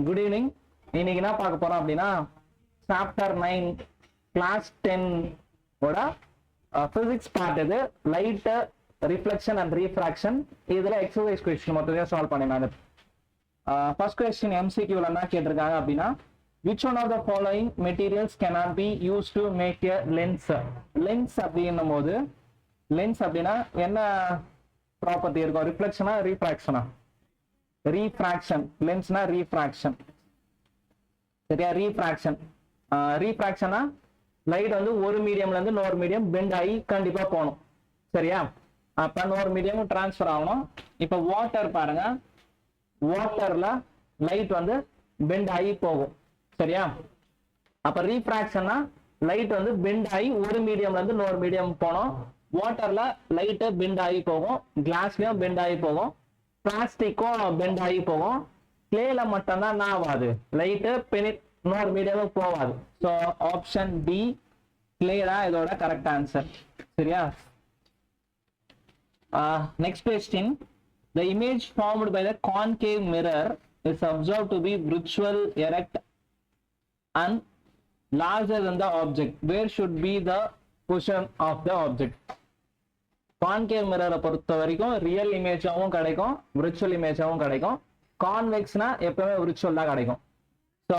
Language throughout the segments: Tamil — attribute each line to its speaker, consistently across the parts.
Speaker 1: Good evening. இன்னைக்கு என்ன பார்க்க போறோம் அப்படின்னா சாப்டர் 9 கிளாஸ் 10 ஓட பிசிக்ஸ் பார்ட். இது லைட் ரிஃப்ளெக்ஷன் அண்ட் ரீஃப்ராக்ஷன். இதுல எக்ஸசைஸ் கொஸ்டின் மொத்தத்தையும் சால்வ் பண்ணினாங்க. ஃபர்ஸ்ட் கொஸ்டின் எம்சிக்யூல என்ன கேட்டிருக்காங்க அப்படின்னா which one of the following materials cannot be used to make a lens? lens அப்படின்னும் போது லென்ஸ் அப்படின்னா என்ன ப்ராப்பர்ட்டி இருக்கும்? ரிஃப்ளெக்ஷனா ரீஃப்ராக்ஷனா? ரீஃப்ராக்ஷன். லென்ஸ்னா ரீஃப்ராக்ஷன். சரியா? ரீஃப்ராக்ஷன். ரீஃப்ராக்ஷனா லைட் வந்து ஒரு மீடியம்ல இருந்து இன்னொரு மீடியம் பெண்ட் ஆகி கண்டிப்பா போகணும். சரியா? அப்ப இன்னொரு மீடியம் டிரான்ஸ்ஃபர் ஆகணும். இப்ப வாட்டர் பாருங்க, வாட்டர்ல லைட் வந்து பெண்ட் ஆகி போகும். சரியா? அப்ப ரீஃப்ராக்ஷன்னா லைட் வந்து பெண்ட் ஆகி ஒரு மீடியம்ல இருந்து இன்னொரு மீடியம் போகணும். வாட்டர்ல லைட் பெண்ட் ஆகி போகும், கிளாஸ்லயும் பெண்ட் ஆகி போகும், பிளாஸ்டிக்கும் பெண்ட் ஆகி போகும். கிளேல மட்டும்தான் என்ன ஆகாது? லைட்டு இன்னொரு மீடியமும் போகாது. ஸோ ஆப்ஷன் டி கிளே தான் இதோட கரெக்ட் ஆன்சர். சரியா? Next question. The image formed by the concave mirror is observed to be virtual, erect and larger than the object. Where should be the position of the object? Concave மிரரை பொறுத்த வரைக்கும் ரியல் இமேஜாவும் கிடைக்கும், விர்ச்சுவல் இமேஜாவும் கிடைக்கும். கான்வெக்ஸ்னா எப்பவுமே விர்ச்சுவல் தான் கிடைக்கும். ஸோ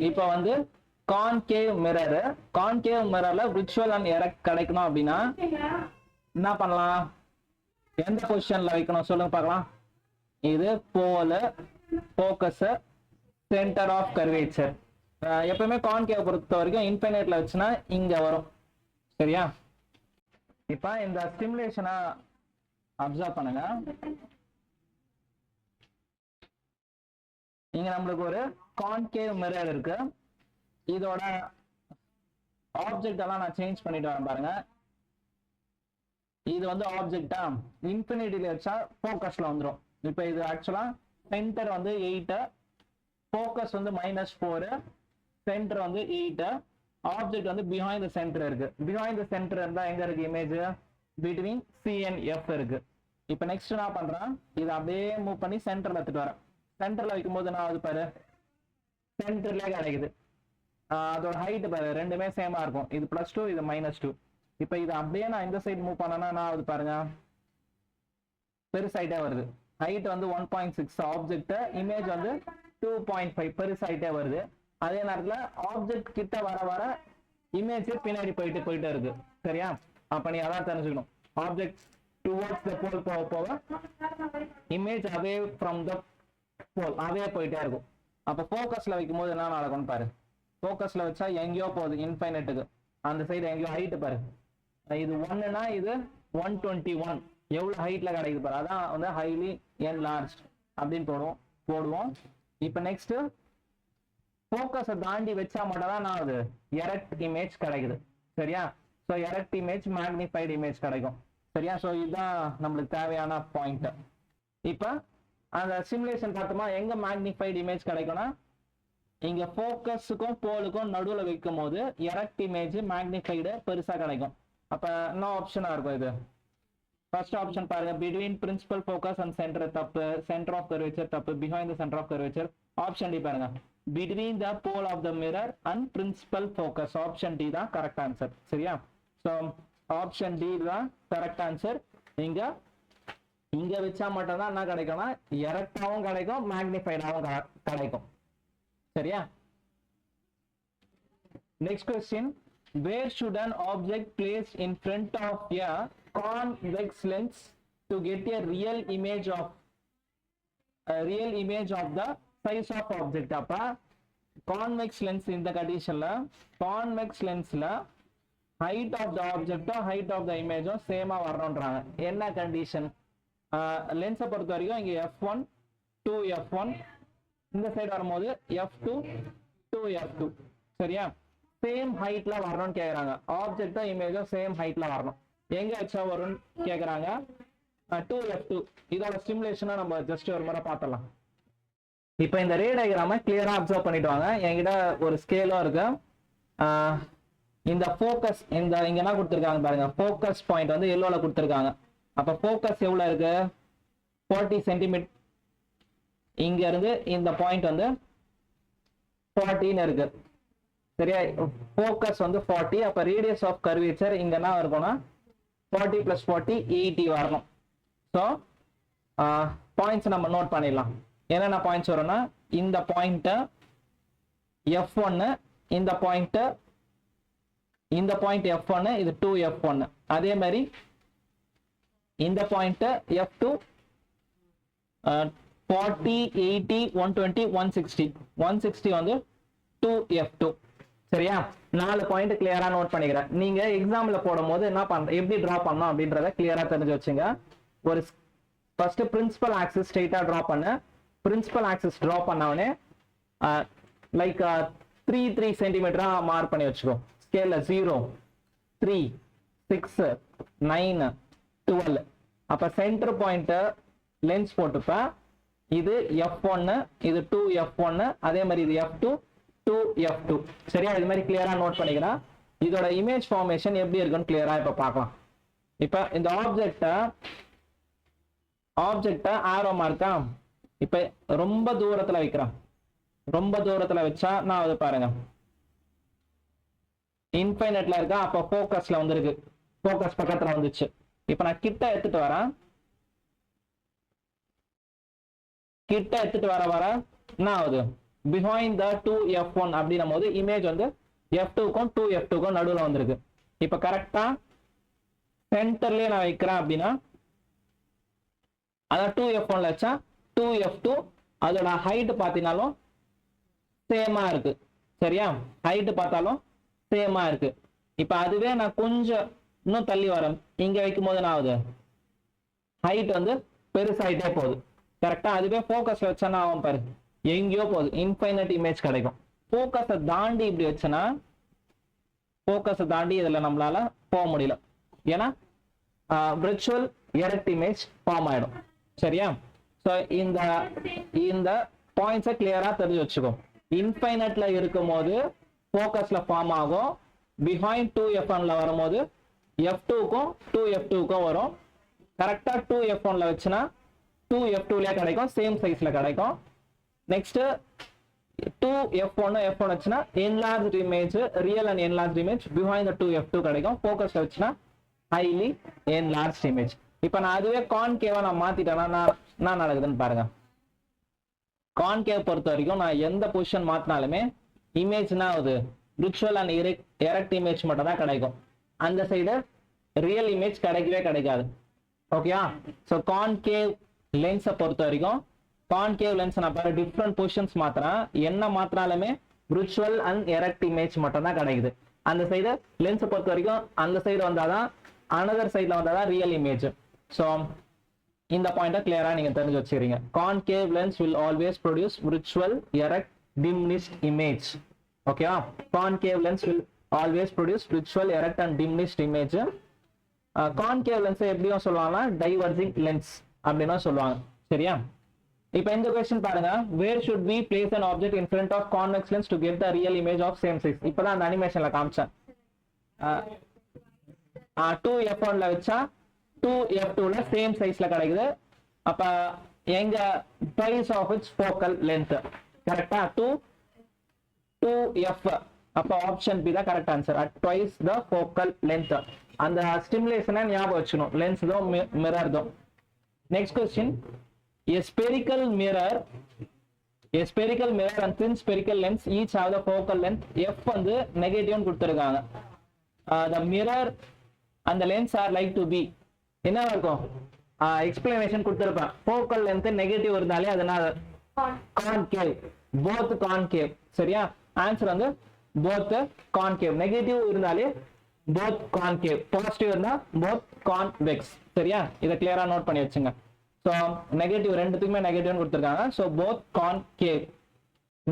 Speaker 1: இப்போ வந்து கான்கேவ் மிரர்ல விர்ச்சுவல் அண்ட் எரக்ட் கிடைக்கணும் அப்படின்னா என்ன பண்ணலாம்? எந்த பொசிஷன்ல வைக்கணும் சொல்லுங்க பார்க்கலாம். இது போல, ஃபோக்கஸ், சென்டர் ஆஃப் கர்வேச்சர். எப்பவுமே கான்கேவ் பொறுத்த வரைக்கும் இன்ஃபினைட்ல வச்சுன்னா இங்க வரும். சரியா? இப்ப இந்த ஸ்டிமுலேஷனை அப்சர்வ் பண்ணுங்க. இங்க நம்மளுக்கு ஒரு கான்கேவ் மிரர் இருக்கு. இதோட ஆப்ஜெக்ட் எல்லாம் நான் சேஞ்ச் பண்ணிட்டு வரேன் பாருங்க. இது வந்து ஆப்ஜெக்டா இன்ஃபினிட்டில வச்சா ஃபோக்கஸ்ல வந்துடும். இப்போ இது ஆக்சுவலா சென்டர் வந்து 8, ஃபோக்கஸ் வந்து -4, சென்டர் வந்து 8, ஆப்ஜெக்ட் வந்து பிஹைண்ட் த சென்டர் இருக்கு. பிஹைண்ட் த சென்டர் இருந்தா எங்க இருக்கு image? Between C and F இருக்கு. இப்போ நெக்ஸ்ட் என்ன பண்றேன்? இதை அப்படியே மூவ் பண்ணி சென்டர்ல எடுத்துட்டு வரேன். சென்டர்ல வைக்கும் போது என்ன ஆகுது பாரு? சென்டர்லயே கிடைக்குது. அதோட ஹைட் பாரு, ரெண்டுமே சேமா இருக்கும். இது +2, இது -2. இப்போ இது அப்படியே நான் இந்த சைடு மூவ் பண்ணனா என்ன ஆகுது பாருங்க? பெருசாயிட்டே வருது. ஹைட் வந்து 1.6, ஆப்ஜெக்ட் இமேஜ் வந்து 2.5 பெருசாயிட்டே வருது. அதே நேரத்துல ஆப்ஜெக்ட் கிட்ட வர வர இமேஜ் பின்னாடி போயிட்டே இருக்கு. சரியா? அப்ப நீ அதான் தெரிஞ்சுக்கணும். ஆப்ஜெக்ட் டுவர்ட்ஸ் த போல் போக போக இமேஜ் அவே ஃப்ரம் த போல் அவே போயிட்டே இருக்கும். அப்ப ஃபோக்கஸ்ல வைக்கும் போது என்ன நடக்கும்னு பாரு. ஃபோக்கஸ்ல வச்சா எங்கேயோ போகுது இன்ஃபைனைட்டுக்கு. அந்த சைடு எங்கேயோ ஹைட் பாரு. இது 1னா இது 121 எவ்வளவு ஹைட்ல கிடைக்குது பாரு. அதான் வந்து ஹைலி என்லார்ஜ்ட் அப்படின்னு போடுவோம். இப்போ நெக்ஸ்ட் ஃபோக்கஸை தாண்டி வச்சா மட்டும் தான் நான் அது எரக்ட் இமேஜ் கிடைக்குது. சரியா? So erect image, magnified image கிடைக்கும். சரியா? ஸோ இதுதான் நம்மளுக்கு தேவையான பாயிண்ட். இப்போ அந்த சிமுலேஷன் பார்த்தோமா, எங்க மேக்னிஃபைடு இமேஜ் கிடைக்கும்னா இங்க ஃபோக்கஸுக்கும் போலுக்கும் நடுவில் வைக்கும் போது எரக்ட் இமேஜ் மேக்னிஃபைடு பெருசா கிடைக்கும். அப்ப என்ன ஆப்ஷனா இருக்கும் இது? ஃபர்ஸ்ட் ஆப்ஷன் பாருங்க, between principal focus and centre தப்பு, சென்டர் ஆஃப் கர்வேச்சர் தப்பு, behind the centre of curvature. Option D பாருங்க, between the pole of the mirror and principal focus. Option D தான் கரெக்ட் ஆன்சர். சரியா? ஸோ ஆப்ஷன் டி தான் கரெக்ட் ஆன்சர். இங்க வச்சா மட்டும் தான் என்ன கிடைக்கும்னா எரக்டாவும் கிடைக்கும், மேக்னிஃபைடாவும் கிடைக்கும். சரியா? Next question. Where should an object placed in front of a convex lens to get a real image of the size of object? அப்ப convex lens இந்த கண்டிஷன்ல convex lensல height of the object height of the image சேமா வரணும்ன்றாங்க. என்ன கண்டிஷன்? லென்ஸை பொறுத்த வரைக்கும் இங்க f1 2f1, இந்த சைடு வரும்போது f2 2f2. சரியா? சேம் ஹைட்ல வரணும்னு கேக்குறாங்க. ஆப்ஜெக்டும் இமேஜும் சேம் ஹைட்ல வரணும். எங்க வச்சா வரும்னு கேக்குறாங்க. 2f2 இதோட ஸ்டிமுலேஷனை நம்ம ஜஸ்ட் ஒரு முறை பார்த்துடலாம். இப்போ இந்த ரே டயக்ராமை கிளியரா அப்சர்வ் பண்ணிட்டு வாங்க. என்கிட்ட ஒரு ஸ்கேலும் இருக்கு. இந்த ஃபோக்கஸ் இங்க என்ன கொடுத்துருக்காங்க பாருங்க. ஃபோக்கஸ் பாயிண்ட் வந்து எல்லோல கொடுத்துருக்காங்க. அப்ப ஃபோக்கஸ் எவ்வளவு இருக்கு? 40 சென்டிமீட்டர் இங்க இருந்து இந்த பாயிண்ட் வந்து 40 இருக்கு சரியா. ஃபோக்கஸ் வந்து 40, அப்ப ரேடியஸ் ஆஃப் கர்வேச்சர் இங்க என்ன இருக்கும்னா 40 + 40 80 வரணும். ஸோ பாயிண்ட்ஸ் நம்ம நோட் பண்ணிடலாம். என்னென்ன பாயிண்ட்ஸ் வரும்னா இந்த பாயிண்ட் F1, இந்த பாயிண்ட் F1, இது 2F1. அதே மாதிரி இந்த பாயிண்ட் F2 40, 80, 120, 160 வந்து 2F2 சரியா. 4 பாயிண்ட் கிளியரா நோட் பண்ணிக்கிறேன். நீங்க எக்ஸாம்ல போடும்போது என்ன எப்படி டிரா பண்ணணும் அப்படின்றத கிளியரா தெரிஞ்சு வச்சுங்க. ஒரு ஃபர்ஸ்ட் பிரின்சிபல் ஆக்சிஸ் ஸ்ட்ரைட்டா டிரா பண்ணு. பிரின்சிபல் ஆக்சிஸ் டிரா பண்ணவனே லைக் 3 சென்டிமீட்டரா மார்க் பண்ணி வச்சுக்கோ. ஸ்கேல்ல 0, 3, 6, 9, 12. அப்ப சென்டர் பாயிண்ட் லென்ஸ் போட்டுப்ப. இது F1, இது 2F1, அதே மாதிரி இது F2, 2F2 சரியா. இது மாதிரி கிளியரா நோட் பண்ணிக்கிறேன். இதோட இமேஜ் ஃபார்மேஷன் எப்படி இருக்குன்னு கிளியரா இப்ப பார்க்கலாம். இப்ப இந்த ஆப்ஜெக்ட ஆரோ மார்க்கா இப்ப ரொம்ப தூரத்துல வைக்கிறேன். ரொம்ப தூரத்துல வச்சா நான் அது பாருங்க இன்ஃபைனட்ல இருக்கா. அப்ப ஃபோக்கஸ்ல வந்துருக்கு. ஃபோக்கஸ் பக்கத்துல வந்துச்சு. இப்ப நான் கிட்ட எடுத்துட்டு வரேன். கிட்ட எடுத்துட்டு வர என்ன ஆகுது பிஹைண்ட் த 2F1 அப்படின்னும் போது இமேஜ் வந்து F2க்கும் 2F2க்கும் நடுவில் வந்திருக்கு. இப்ப கரெக்டா சென்டர்லயே நான் வைக்கிறேன் அப்படின்னா அதான் 2F1ல வச்சா 2F2 அதோட ஹைட் பார்த்தீங்கன்னாலும் சேமா இருக்கு சரியா. ஹைட் பார்த்தாலும் சேமா இருக்கு. இப்ப அதுவே நான் கொஞ்சம் இன்னும் தள்ளி வரேன். இங்க வைக்கும் போது என்ன ஆகுது ஹைட் வந்து பெருசாயிட்டே போகுது கரெக்டா. அதுவே ஃபோக்கஸ்ல வச்சா ஆகும் பாரு எங்கேயோ போகுது. இன்ஃபைனட் இமேஜ் கிடைக்கும். ஃபோக்கஸை தாண்டி இப்படி வச்சனா ஃபோக்கஸை தாண்டி இதுல நம்மளால போக முடியல. ஏன்னா விர்ச்சுவல் எரெக்ட் இமேஜ் ஃபார்ம் ஆயிடும் சரியா. ஸோ இந்த பாயிண்ட்ஸை கிளியரா தெரிஞ்சு வச்சுக்கோ. இன்ஃபைனட்ல இருக்கும் போது ஃபோக்கஸ்ல ஃபார்ம் ஆகும். பிஹைண்ட் 2F1ல வரும்போது F2க்கும் 2F2க்கும் வரும். கரெக்டா 2F1ல வச்சுனா 2F2லயே கிடைக்கும். சேம் சைஸ்ல கிடைக்கும். நெக்ஸ்ட் 2F1 F1 வச்சுனா enlarged image, real and enlarged image behind the 2F2 கிடைக்கும். ஃபோக்கஸ்ல வச்சுனா highly enlarged image. இப்போ நான் அதுவே கான்கேவா நான் மாத்திட்டேன்னா என்ன நடக்குதுன்னு பாருங்க. கான்கேவ் பொறுத்த வரைக்கும் நான் எந்த பொசிஷன் மாத்தினாலுமே இமேஜ்னா ஆகுது விர்ச்சுவல் அண்ட் எரெக்ட் இமேஜ் மட்டும் தான் கிடைக்கும். அந்த சைடு ரியல் இமேஜ் கிடைக்கவே கிடைக்காது. ஓகேயா. ஸோ கான்கேவ் லென்ஸை பொறுத்த வரைக்கும் கான்கேவ் லென்ஸ் நான் பாரு டிஃப்ரெண்ட் பொசிஷன்ஸ் மாத்திரேன். என்ன மாத்தினாலுமே விர்ச்சுவல் அண்ட் எரெக்ட் இமேஜ் மட்டும் தான் கிடைக்குது. அந்த சைடு லென்ஸை பொறுத்த வரைக்கும் அந்த சைடு வந்தாதான் அனதர் சைட்ல வந்தாதான் ரியல் இமேஜ். ஸோ இந்த பாயிண்ட்டை கிளியரா நீங்க தெரிஞ்சு வச்சுக்கிறீங்க. Concave lens will always produce virtual erect diminished image. ஓகேவா. Concave lens will always produce virtual erect and diminished image. Concave lens எப்படியும் சொல்லுவாங்கன்னா டைவர்ஜிங் லென்ஸ் அப்படின்னா சொல்லுவாங்க சரியா. இப்போ இந்த क्वेश्चन பாருங்க. where should we place an object in front of convex lens to get the real image of same size? இப்பதான் அந்த அனிமேஷன்ல காமிச்சேன். 2F1ல வச்சா 2F2ல சேம் சைஸ்ல கிடைக்குது. அப்ப எங்க twice of its focal length கரெக்டா 2F. அப்ப ஆப்ஷன் பி தான் correct answer. at twice the focal length. அந்த ஸ்டிமுலேஷனை ஞாபகம் வச்சுக்கணும். லென்ஸ் தான் மிரர் தான். Next question. A spherical mirror and thin spherical lens each have the focal length f வந்து நெகட்டிவ் கொடுத்திருக்காங்க. the mirror and the lens are like to be என்ன இருக்கும் எக்ஸ்பிளனேஷன் கொடுத்திருப்பேன். focal length நெகட்டிவ் இருந்தாலே அதனால concave, both concave சரியா. ஆன்சர் வந்து both concave. நெகட்டிவ் இருந்தாலே both concave, பாசிட்டிவ் இருந்தா both convex சரியா. இத கிளியரா நோட் பண்ணி வச்சுங்க. So negative ரெண்டுத்துக்குமே நெகட்டிவ் கொடுத்திருக்காங்க. So both concave.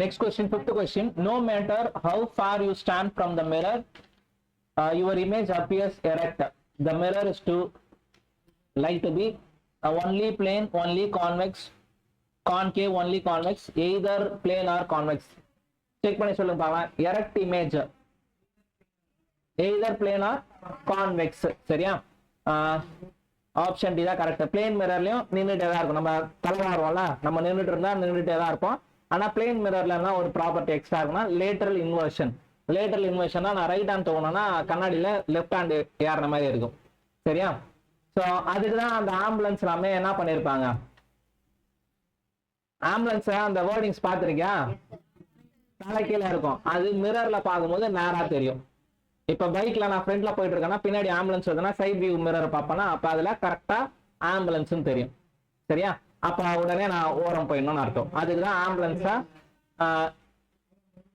Speaker 1: Next question, fifth question. No matter how far you stand from the mirror, your image appears erect. The mirror is to like to be only plane, only convex, concave, only convex, either plane or convex. Check பண்ணி சொல்லுங்க பாக்கலாம். erect image either plane or convex சரியா. ஆப்ஷன் டி தான் கரெக்ட். பிளேன் மிரர்லயும் நின்றுட்டே தான் இருக்கும். நம்ம தலைமாறுவோம்ல, நம்ம நின்றுட்டு இருந்தா நின்றுட்டே தான் இருப்போம். ஆனா பிளேன் மிரர்ல என்ன ஒரு ப்ராப்பர்ட்டி எக்ஸ்ட்ரா இருக்குன்னா லேட்டரல் இன்வர்ஷன். லேட்டரல் இன்வர்ஷன்னா நான் ரைட் ஹேண்ட் தோணுன்னா கண்ணாடியில லெஃப்ட் ஹேண்ட் ஏறுற மாதிரி இருக்கும். சரியா? ஸோ அதுக்கு தான் அந்த ஆம்புலன்ஸ் எல்லாமே என்ன பண்ணிருப்பாங்க, ஆம்புலன்ஸ் அந்த வேர்டிங்ஸ் பார்த்துருக்கியா, தலை கீழே இருக்கும். அது மிரர்ல பார்க்கும்போது நேரா தெரியும். இப்ப பைக்ல நான் ஃப்ரண்ட்ல போயிட்டு இருக்கேன்னா பின்னாடி ஆம்புலன்ஸ் வருதுன்னா சைட் வியூ மிரர் பார்ப்பேன்னா அப்ப அதுல கரெக்டா ஆம்புலன்ஸ் தெரியும். சரியா? அப்ப உடனே நான் ஓரம் போயிடணும்னு அர்த்தம். அதுக்குதான் ஆம்புலன்ஸா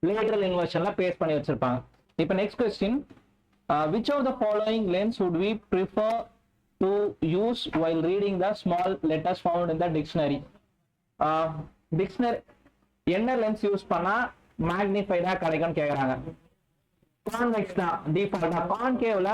Speaker 1: லேட்டரல் இன்வர்ஷன்ல பேஸ் பண்ணி வச்சிருப்பாங்க. இப்ப next question, which of the following lens would we prefer to use while reading the small letters found in the dictionary? Dictionary என்ன லென்ஸ் யூஸ் பண்ணா மேக்னிஃபைடா கிடைக்கும்னு கேக்குறாங்க. கான்வெக்ஸ் தான் டிஃபால்ட்டா. கான்கேவ்ல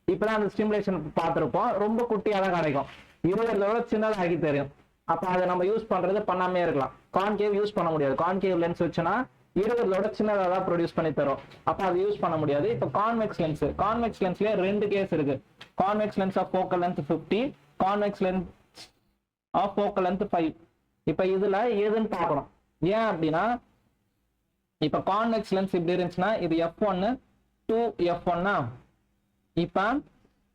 Speaker 1: இப்பதான் அந்த ஸ்டிமுலேஷன் பார்த்திருப்போம், ரொம்ப குட்டியா தான் கிடைக்கும், இருபதோட சின்னதாகி தெரியும். அப்ப அதை நம்ம யூஸ் பண்றது பண்ணாமே இருக்கலாம். கான்கேவ் யூஸ் பண்ண முடியாது. கான்கேவ் லென்ஸ் வச்சுன்னா இருபதோட சின்னதாக தான் ப்ரொடியூஸ் பண்ணி தரும். அப்ப அது யூஸ் பண்ண முடியாது. இப்போ கான்வெக்ஸ் லென்ஸ், கான்வெக்ஸ் லென்ஸ்லயே ரெண்டு கேஸ் இருக்கு. Convex lens of focal length 50, convex lens of focal length 5. இப்ப இதுல எதுன்னு பார்க்கணும். ஏன் அப்படின்னா இப்ப கான்வெக்ஸ் லென்ஸ் இப்படி இருந்துச்சுன்னா இது f1 2f1. இப்ப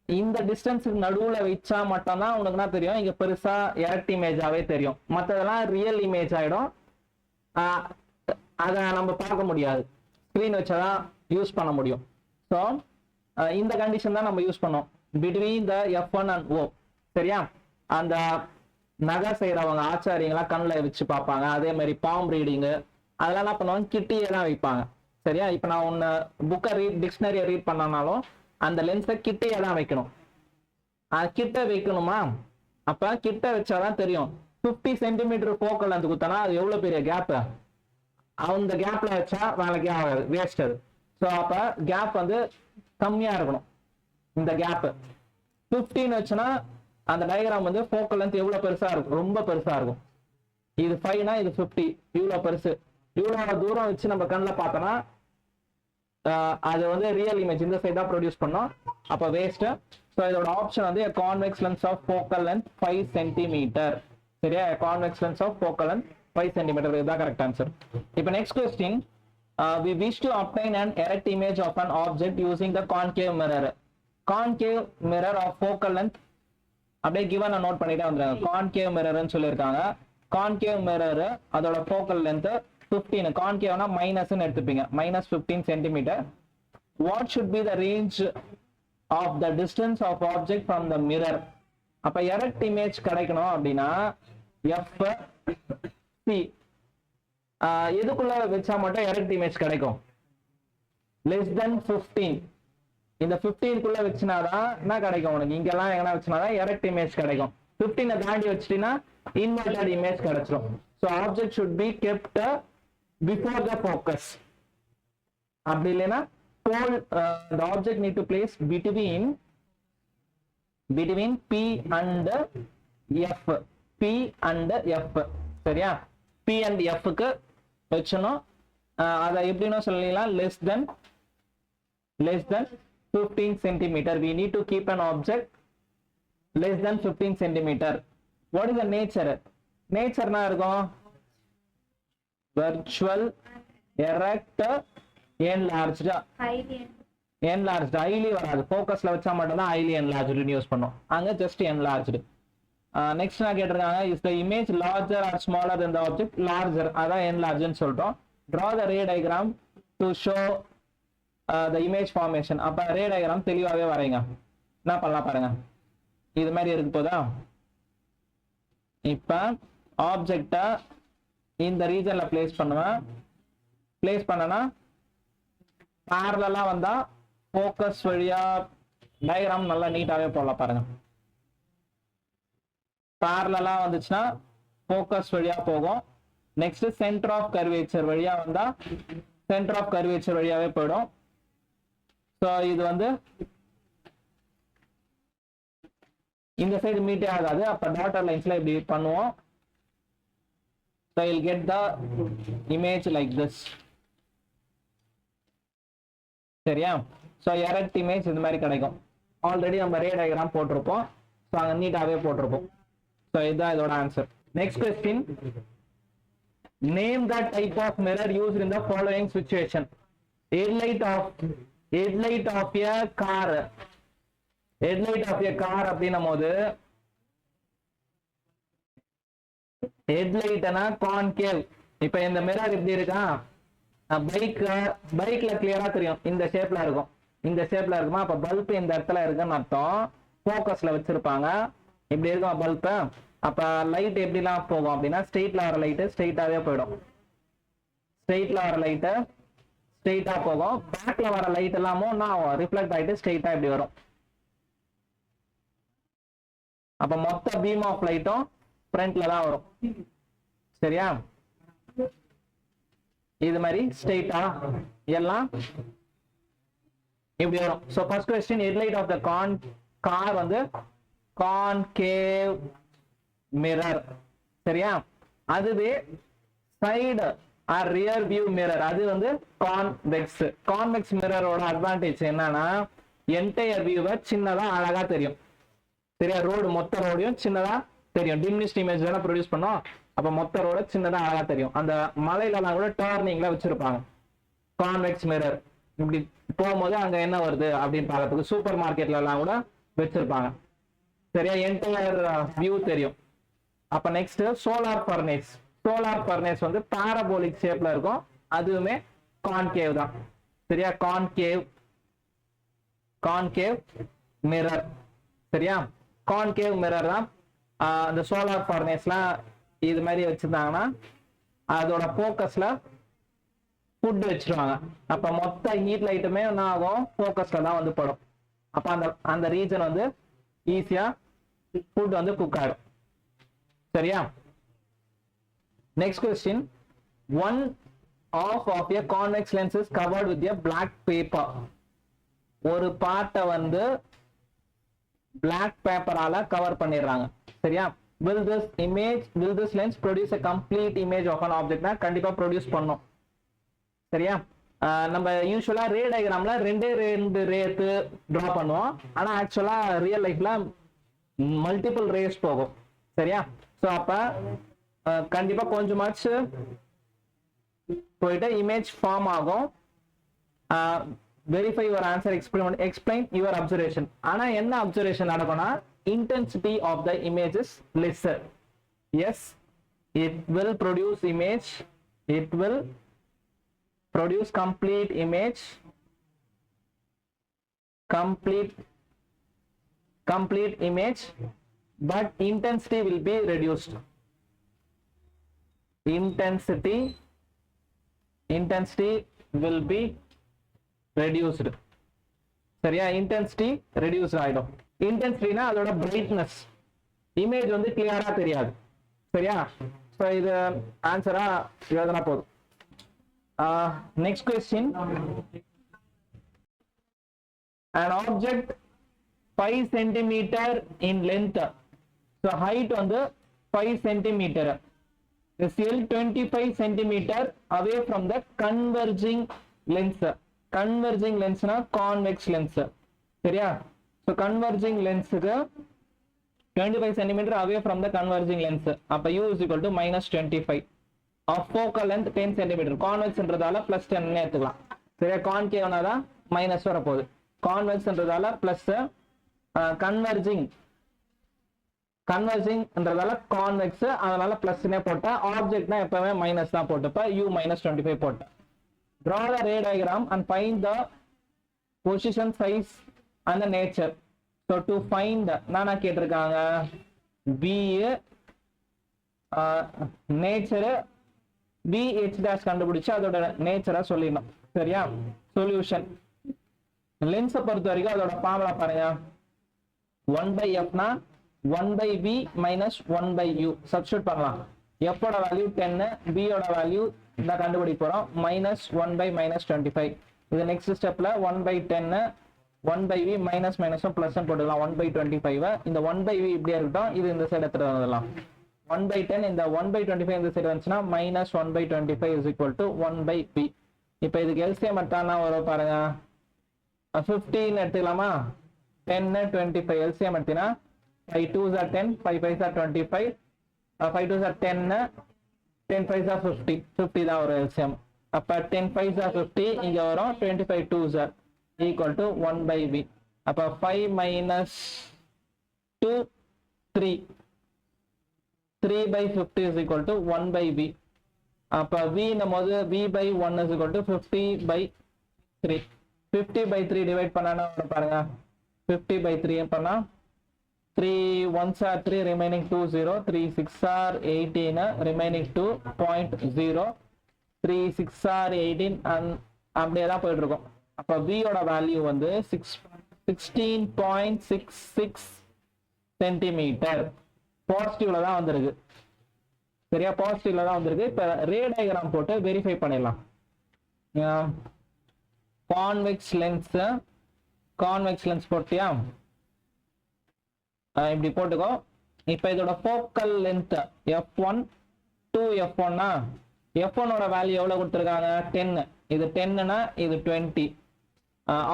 Speaker 1: இந்த டிஸ்டன்ஸுக்கு நடுவுல வச்சா மட்டும்தான் உனக்கு என்ன தெரியும், இங்க பெருசா எரக்ட் இமேஜாவே தெரியும். மற்றதெல்லாம் ரியல் இமேஜ் ஆயிடும். அதை நம்ம பார்க்க முடியாது, ஸ்கிரீன் வச்சாதான் யூஸ் பண்ண முடியும். ஸோ இந்த கண்டிஷன் தான் நம்ம யூஸ் பண்ணோம் between the f1 and o. சரியா? அந்த நகை செய்யறவங்க ஆச்சாரியங்களா கண்ணில் வச்சு பார்ப்பாங்க. அதே மாதிரி பாம் ரீடிங்கு அதெல்லாம் என்ன பண்ணுவாங்க, கிட்டியே தான் வைப்பாங்க. சரியா? இப்போ நான் ஒன்று புக்கை டிக்ஷனரியை ரீட் பண்ணனாலும் அந்த லென்ஸை கிட்டையே தான் வைக்கணும். கிட்ட வைக்கணுமா? அப்ப கிட்ட வச்சாதான் தெரியும். 50 சென்டிமீட்டர் ஃபோக்கல் லென்த் குத்தனா அது எவ்வளவு பெரிய கேப். அந்த கேப்ல வச்சா வேலைக்கே ஆகாது, வேஸ்ட் அது. ஸோ அப்ப கேப் வந்து கம்மியா இருக்கணும். இந்த கேப் 15 வச்சுன்னா அந்த டயக்ராம் வந்து ஃபோக்கல் லென்த் எவ்வளவு பெருசா இருக்கும், ரொம்ப பெருசா இருக்கும். இது 5னா இது 50, இவ்வளவு பெருசு. இவ்வளவு தூரம் வச்சு நம்ம கண்ணில் பார்த்தோம்னா அது வந்து ரியல் இமேஜ் இந்த சைட் தான் ப்ரொடியூஸ் பண்ணோம். அப்ப வேஸ்ட். ஸோ இதோட ஆப்ஷன் வந்து convex lens of focal length 5 centimetre. சரியா? Convex lens of focal length 5 centimetre, இதுதான் கரெக்ட் ஆன்சர். இப்போ next question, we wish to obtain an erect image of an object using the concave mirror. Concave mirror of focal length அப்படியே given நோட் பண்ணிட்டே வந்துருங்க. கான்கேவ் மிரர்னு சொல்லியிருக்காங்க. கான்கேவ் மிரர் அதோட ஃபோக்கல் லென்த் 15. கான்கேவ்னா மைனஸ்ன்னு எடுத்துப்பீங்க, -15 centimetre. What should be the range of the distance of object from the mirror? அப்ப எரக்ட் இமேஜ் கிடைக்கணும் அப்படின்னா FC எதுக்குள்ள வச்சா மட்டும் எரக்ட் இமேஜ் கிடைக்கும்? Less than 15. இந்த 15க்குள்ள வச்சுனாதான் என்ன கிடைக்கும் உனக்கு, இங்கெல்லாம் எங்கன்னா வச்சுனாதான் எரக்ட் இமேஜ் கிடைக்கும். 15 தாண்டி வச்சுட்டீங்கன்னா இன்வெர்டட் இமேஜ் கிடைச்சிடும். So object should be kept before the focus. அப்படி இல்லைன்னா the object need to place between P and F. P and F. சரியா? P and F க்கு வச்சணும். அதை எப்படின்னு சொல்லலாம், less than 15 centimeter. We need to keep an object less than 15 centimeter. What is the nature? Nature na இருக்கும் virtual, erect, enlarged. enlarged highly வராது. ஃபோக்கஸ்ல வச்சா மட்டும் தான் highly enlarged யூஸ் பண்ணோம். அங்க just enlarged. நெக்ஸ்ட் நான் கேட்டிருக்காங்க, is the image larger or smaller than the object? larger, அதான் enlarged ன்னு சொல்றோம். draw the ray diagram to show the image formation. அப்ப ரே டயக்ராம் தெளிவாவே வரைங்க. என்ன பண்ணலாம் பாருங்க, இது மாதிரி இருக்கு போதா. இப்ப ஆப்ஜெக்ட இந்த ரீஜன்ல பிளேஸ் பண்ணுவேன். பிளேஸ் பண்ணனா பேரலலா வந்தா ஃபோக்கஸ் வழியா டயக்ராம் நல்லா நீட்டாவே போடலாம் பாருங்க. பேரலலா வந்துச்சுன்னா ஃபோக்கஸ் வழியா போகும். நெக்ஸ்ட் சென்டர் ஆஃப் கர்வேச்சர் வழியா வந்தா சென்டர் ஆஃப் கர்வேச்சர் வழியாவே போயிடும். ஸோ இது வந்து இந்த சைடு மீட்டே ஆகாது. அப்ப டாட்டர் லைன்ஸ்ல இப்படி பண்ணுவோம். So you'll get the image like this. சரியா? ஸோ எரக்ட் இமேஜ் இந்த மாதிரி கிடைக்கும். ஆல்ரெடி நம்ம ரே டயக்ராம் போட்டிருப்போம். ஸோ அங்கே நீட்டாகவே போட்டிருப்போம். ஸோ இதுதான் இதோட answer. Next question, name the type of mirror used in the following situation. headlight of a car. headlight of a car அப்படின்னும் போது ஹெட்லைட்னா கான்கேவ். இப்ப இந்த மிரர் இப்படி இருக்கா, பைக்ல கிளியரா தெரியும், இந்த ஷேப்ல இருக்கும், இந்த ஷேப்ல இருக்குமா, அப்ப பல்ப் இந்த இடத்துல இருக்குன்னு அர்த்தம். போக்கஸ்ல வச்சிருப்பாங்க, இப்படி இருக்கும் பல்ப். அப்ப லைட் எப்படிலாம் போகும் அப்படின்னா, ஸ்ட்ரெயிட்ல வர லைட்டு ஸ்ட்ரெயிட்டாவே போயிடும், ஸ்ட்ரெயிட்ல வர லைட்டு ஸ்ட்ரெயிட்டா போகும். பேக்ல வர லைட் எல்லாமும் நான் ரிஃப்ளெக்ட் ஆயிட்டு ஸ்ட்ரெயிட்டா இப்படி வரும். அப்ப மொத்த பீம் ஆஃப் லைட்டும் ஃப்ரண்ட்ல தான் வரும். சரியா? இது மாதிரி ஸ்ட்ரெயிட்டா எல்லாம் இப்படி வரும். So first question, headlight of the car வந்து கான்கேவ் மிரர். சரியா? அதுவே side or rear view mirror அது வந்து கான்வெக்ஸ். கான்வெக்ஸ் மிரரோட அட்வான்டேஜ் என்னன்னா, என்டையர் வியூவை சின்னதா அழகா தெரியும். சரியா? ரோடு மொத்த ரோடையும் சின்னதா தெரியும். டிமினிஷ்ட் இமேஜ் தானே ப்ரொடியூஸ் பண்ணோம், அப்ப மொத்த ரோட சின்னதா அழகா தெரியும். அந்த மலையிலலாம் கூட டர்னிங்ல வச்சிருப்பாங்க கான்வெக்ஸ் மிரர். இப்படி போகும்போது அங்க என்ன வருது அப்படின்னு பார்க்கறதுக்கு சூப்பர் மார்க்கெட்ல எல்லாம் கூட வச்சிருப்பாங்க. சரியா? என்டையர் வியூ தெரியும். அப்ப next solar furnace. Solar furnace வந்து பாராபோலிக் ஷேப்ல இருக்கும், அதுவுமே கான்கேவ் தான். சரியா? Concave mirror. சரியா? கான்கேவ் மிரர் தான். அந்த சோலார் ஃபர்னேஸ்லாம் இது மாதிரி வச்சிருந்தாங்கன்னா அதோட போக்கஸ்ல ஃபுட் வச்சிருவாங்க. அப்ப மொத்த ஹீட் லைட்டுமே என்ன ஆகும், போக்கஸ்ல தான் வந்து படும். அப்ப அந்த ரீஜன் வந்து ஈஸியா ஃபுட் வந்து குக் ஆகும். சரியா? Next question, one half of a convex lens is covered with a black paper. ஒரு பார்ட்டை வந்து black பேப்பரால கவர் பண்ணிடுறாங்க. சரியா? will this lens produce a complete image of an object? கண்டிப்பா ப்ரொடியூஸ் பண்ணும். சரியா? நம்ம யூஸ்வலா ரே டயக்ராம்ல ரெண்டு ரேத்து டிரா பண்ணுவோம், ஆனா ஆக்சுவலா ரியல் லைஃப்ல மல்டிபிள் ரேஸ் போகும். சரியா? சோ அப்ப கண்டிப்பா கொஞ்சமாச்சு போயிட்டு இமேஜ் ஃபார்ம் ஆகும். Verify your answer, explain your observation. ஆனா என்ன அப்சர்வேஷன் நடக்கும்னா, intensity of the image is lesser. Yes, it will produce image, it will produce complete image, complete image, but intensity will be reduced. Intensity will be reduced. சரியா? intensity reduce ஆயிடும். இன்டென்சிட்டினா அதோட பிரைட்னஸ், இமேஜ் வந்து கிளியரா தெரியாது. சரியா? சோ இது ஆன்சரா எழுதுனா போதும். Next question, an object 5 cm in length, so height வந்து 5 cm is held 25 cm away from the converging lens. converging lens na convex lens. சரியா? so converging lens க்கு 25 cm away from the converging lens. அப்ப u is equal to minus 25 of focal length 10 cm. convex ன்றதால plus 10 ன்னு எடுத்துக்கலாம். சரியா? concave னாதான் minus வர போகுது, convex ன்றதால plus, converging ன்றதால convex, அதனால plus னே போட்டா, ஆப்ஜெக்ட்னா எப்பவுமே மைனஸ் தான் போட்டுப்ப, u minus 25 போட்ட. draw the ray diagram and find the position, size and the nature. so to find, நானா கேட்டிருக்காங்க b nature b h dash கண்டுபிடிச்சு அதோட நேச்சரை சொல்லிடணும். சரியா? சொல்யூஷன், லென்ஸை பொறுத்த வரைக்கும் அதோட ஃபார்முலா பாருங்க, 1/f னா 1/v minus 1/u சப்ஸ்டிட்யூட் பண்ணலாம். f ஓட வேல்யூ 10, b ஓட வேல்யூ இத கண்டுபிடிக்க போறோம், minus 1/-25. இது நெக்ஸ்ட் ஸ்டெப்ல 1/10 1/v minus plus போட்டுக்கலாம், 1/25. இந்த 1/v இப்படியே இருக்கட்டும், இது இந்த சைடு எடுத்துட்டு வந்துடலாம். 1/10 இந்த 1/25 இந்த சைடு வந்துச்சுன்னா minus 1/25 is equal to 1/v. இப்போ இதுக்கு எல்சிஎம் எடுத்தானா வரும் பாருங்க, 15 எடுத்துக்கலாமா, 10 25 எல்சிஎம் எடுத்தீங்கன்னா 5 2s are 10, 5 5s are 25, 5 2s are 10, 10 5s are 50, 50 தான் ஒரு LCM. அப்ப 10 5s are 50, இங்க வரும் 25 2s are equal to 1 by V. அப்ப 5 minus 2 3, 3 by 50 is equal to 1 by V. அப்ப V நம்மோது V by 1 is equal to 50 by 3. 50 by 3 divide பண்ணானா பாருங்க, 50 by 3 பண்ணா 3 1s are 3, remaining 2 0, 3 6 are 18, remaining 2 0.0, 3 6 are 18 and அப்படியே தான் போயிட்டு இருக்கும். அப்ப V ஓட வேல்யூ வந்து 16.66 சென்டிமீட்டர் பாசிட்டிவ்ல தான் வந்திருக்கு. சரியா, பாசிட்டிவ்ல தான் வந்திருக்கு. இப்ப ரே டயகிராம் போட்டு வெரிஃபை பண்ணிடலாம். கான்வெக்ஸ் லென்ஸ் போட்டியா, இப்படி போட்டுக்கோ. இப்ப இதோட focal length f1 to f1 f1 ஓட வேல்யூ எவ்வளவு கொடுத்திருக்காங்க, 10. இது 10னா இது 20.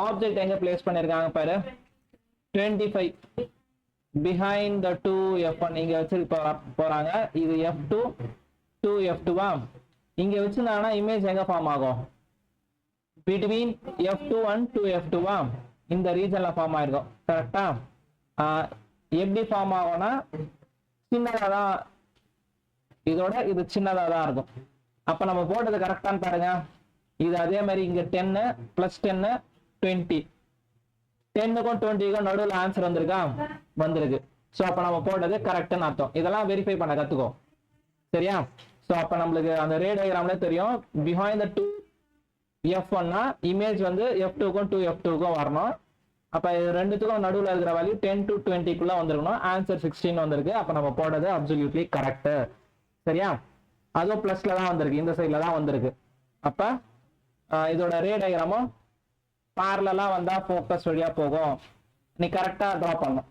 Speaker 1: ஆப்ஜெக்ட் எங்க பிளேஸ் பண்ணிருக்காங்க பாரு, 25 behind the 2f1 இங்க வச்சு போறாங்க. இது f2 to f2 இங்க வச்சுனா இமேஜ் எங்க ஃபார்ம் ஆகும், between f2 and 2f2 இந்த ரீஜன்ல ஃபார்ம் ஆயிருக்கும். கரெக்டா, எப்படி ஃபார்ம் ஆகும்னா சின்னதா தான், இதோட இது சின்னதா தான் இருக்கும். அப்ப நம்ம போட்டது கரெக்டான்னு பாருங்க. இது அதே மாதிரி இங்க 10 plus 10 20, 10க்கும் 20க்கும் நடுவில் ஆன்சர் வந்திருக்கு. சோ அப்ப நம்ம போட்டது கரெக்ட்னு அர்த்தம். இதெல்லாம் வெரிஃபை பண்ண கத்துக்கோ. சரியா, சோ அப்ப நம்மளுக்கு அந்த ரே டயகிராம்ல தெரியும், behind the 2f1 இமேஜ் வந்து f2க்கும் 2f2க்கும் வரணும். அப்ப ரெண்டுத்துக்கும் நடுவில் இருக்கிற வேல்யூ 10 to 20க்குள்ள வந்திருக்கணும். ஆன்சர் 16 வந்திருக்கு. அப்ப நம்ம போட்டது அப்சல்யூட்லி கரெக்ட். சரியா, அதுவும் பிளஸ்ல தான் வந்திருக்கு, இந்த சைட்ல தான் வந்திருக்கு. அப்ப இதோட ரே டயகிராமும் parallel வந்தா ஃபோக்கஸ் வழியா போகும். நீ கரெக்டா டிரா பண்ணணும்.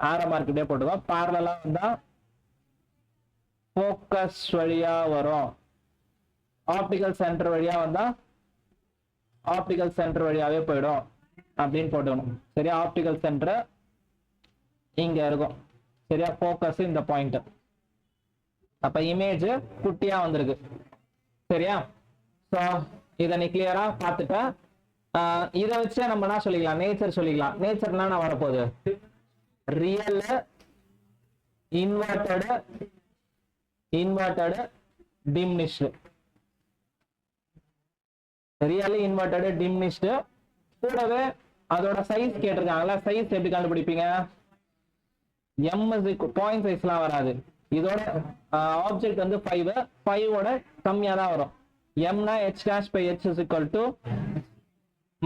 Speaker 1: ஆரோ மார்க் இப்படியே போட்டுக்கோ. parallel வந்தா ஃபோக்கஸ் வழியா வரும். ஆப்டிகல் சென்டர் வழியா வந்தா ஆப்டிகல் சென்டர் வழியாவே போயிடும் அப்படின்னு போட்டுக்கணும். சரியா, ஆப்டிகல் சென்டர் இங்க இருக்கும். சரியா, ஃபோக்கஸ் இந்த பாயிண்ட். அப்ப இமேஜ் குட்டியா வந்திருக்கு. சரியா, சோ இத நீ கிளியரா பார்த்துட்ட. இத வச்சு நம்ம என்ன சொல்லிக்கலாம், நேச்சர் சொல்லிக்கலாம். நேச்சர்னா நான் வரப்போகுது real inverted diminished, real inverted diminished. கூடவே அதோட சைஸ் கேட்டிருக்காங்கல்ல, சைஸ் எப்படி கண்டுபிடிப்பீங்க, m பாயிண்ட் சைஸ்லாம் வராது. இதோட ஆப்ஜெக்ட் வந்து 5 ஓட கம்மியா தான் வரும். m னா h dash by h is equal to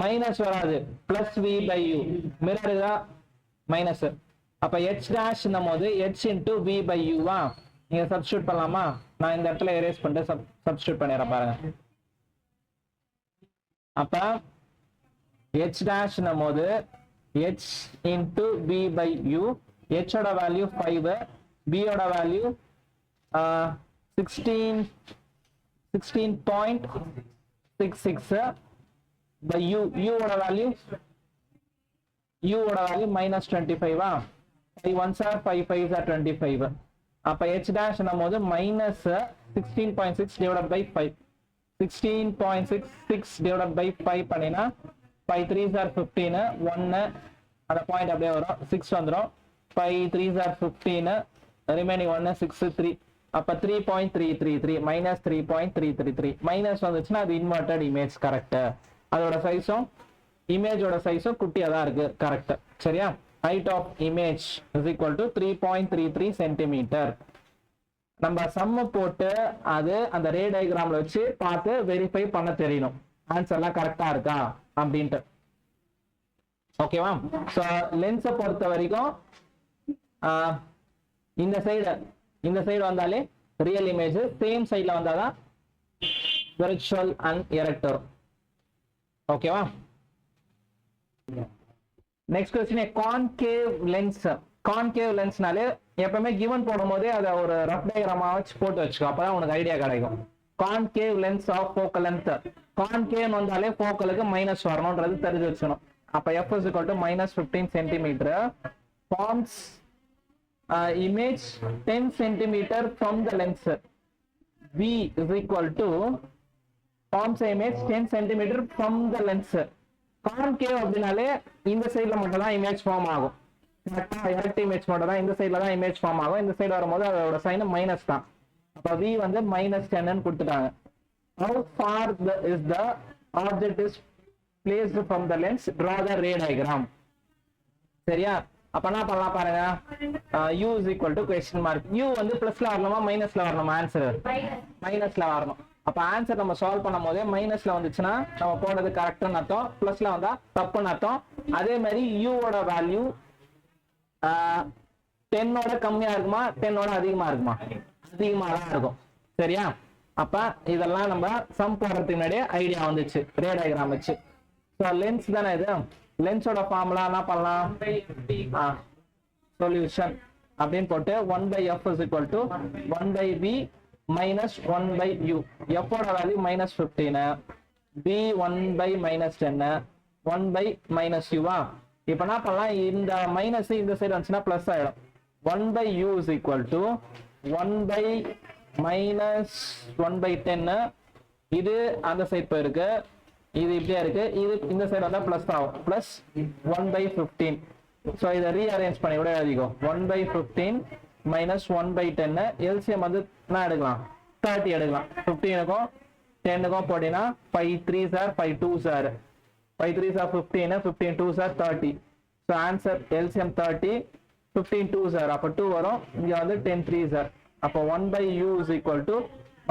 Speaker 1: minus வராது, plus v by u. Mirror தான் மைனஸ். அப்ப h dash போது h into v by u நீங்க சப்ஸ்டிட்யூட் பண்ணலாமா? நான் இந்த இடத்துல எரேஸ் பண்ணிட்டு சப்ஸ்டிட்யூட் பண்ணிடுறேன் பாருங்க. அப்ப h dash போது h into v by u, h ஓட வேல்யூ 5, v ஓட வேல்யூ 16.66 by u, u ஓட value minus 25 5 1s are 5 5s are 25. அப்ப h dash போது minus 16.6 divided by 5, 16.66 divided by 5 பண்ணினா 5 3s are 15, 1 அந்த பாயிண்ட் அப்படியே வரும், 6 வந்துரும். 5 3s are 15, remaining 1 6 3. அப்ப 3.333 minus 3.333 மைனஸ் வந்துச்சுன்னா அது இன்வெர்டட் இமேஜ். கரெக்ட், அதோட சைஸும் இமேஜோட சைஸும் குட்டியா தான் இருக்கு. கரெக்ட். சரியா, height of image is equal to 3.33 centimetre. நம்ம சம்ம போட்டு அது அந்த ரே டயகிராம்ல வச்சு பார்த்து வெரிஃபை பண்ண தெரியணும் ஆன்சர்லாம் கரெக்டா இருக்கா அப்படின்ட்டு. ஓகேவா? சோ லென்ஸை பொறுத்த வரைக்கும் இந்த சைடு வந்தாலே ரியல் இமேஜ், சேம் சைட்ல வந்தாதான் விர்ச்சுவல் அண்ட் எரெக்ட் வரும். ஓகேவா? Next question, concave lens. கான்கேவ் லென்ஸ்னாலே எப்பவுமே கிவன் போடும்போதே அதை ஒரு ரஃப் டயகிராமா வச்சு போட்டு வச்சுக்கோ, அப்பதான் உனக்கு ஐடியா கிடைக்கும். Concave lens of focal length. Concave வந்தாலே ஃபோக்கலுக்கு மைனஸ் வரணும்ன்றது தெரிஞ்சு வச்சுக்கணும். அப்ப f is equal to minus 15 centimeter forms image 10 centimeter from the lens. V is equal to forms image 10 centimeter from the lens. Concave அப்படினாலே இந்த சைடுல மட்டும் தான் இமேஜ் ஃபார்ம் ஆகும். எரக்ட் இமேஜ் மட்டும் தான் இந்த சைடுல தான் இமேஜ் ஃபார்ம் ஆகும். இந்த சைடு வரும்போது அதோட சைன் மைனஸ் தான். அப்ப V வந்து -10 ன்னு கொடுத்துட்டாங்க. How far is the object is placed from the lens? Draw the ray diagram. சரியா? அப்ப என்ன பண்ணலாம் பாருங்க. U is equal to question mark. U வந்து பிளஸ்ல வரணுமா மைனஸ்ல வரணுமா? ஆன்சர் மைனஸ்ல வரணும். அப்ப ஆன்சர் நம்ம சால்வ் பண்ணும் போதே மைனஸ்ல வந்துச்சுன்னா நம்ம போடுறது கரெக்ட்னு அர்த்தம், பிளஸ்ல வந்தா தப்புன்னு அர்த்தம். அதே மாதிரி U ஓட வேல்யூ 10 ஓட கம்மியா இருக்குமா 10 ஓட அதிகமா இருக்குமா? அதிகமா தான் இருக்கும். சரியா? அப்ப இதெல்லாம் நம்ம சம் போடுறதுக்கு முன்னாடியே ஐடியா வந்துச்சு ரே டயகிராம் வச்சு. ஸோ லென்ஸ் தானே இது, லென்ஸோட ஃபார்முலா என்ன பண்ணலாம்? சொல்யூஷன் அப்படின்னு போட்டு 1/f is equal to 1/v minus 1/u. f ஓட வேல்யூ -15, b 1/-10, 1/-u. இப்ப என்ன பண்ணலாம்? இந்த மைனஸ் இந்த சைடு வந்துச்சுன்னா பிளஸ் ஆயிடும். 1/u is equal to 1/-1/10. இது அந்த சைடு போயிருக்கு, இது இப்படியே இருக்கு, இது இந்த சைடு வந்தா பிளஸ் ஆகும், பிளஸ் 1/15. ஸோ இதை ரீஅரேஞ்ச் பண்ணி கூட எழுதிக்கோ. 1/15 minus 1/10. எல்சிஎம் வந்து என்ன எடுக்கலாம்? 30 எடுக்கலாம். 15க்கும் 10க்கும் போட்டீங்கன்னா 5 3s are 5 2s are 5 3s are 15, 15 2s are 30. So answer LCM 30, 15 2s are அப்போ 2 வரும். இங்க வந்து 10 3s are அப்போ 1/u is equal to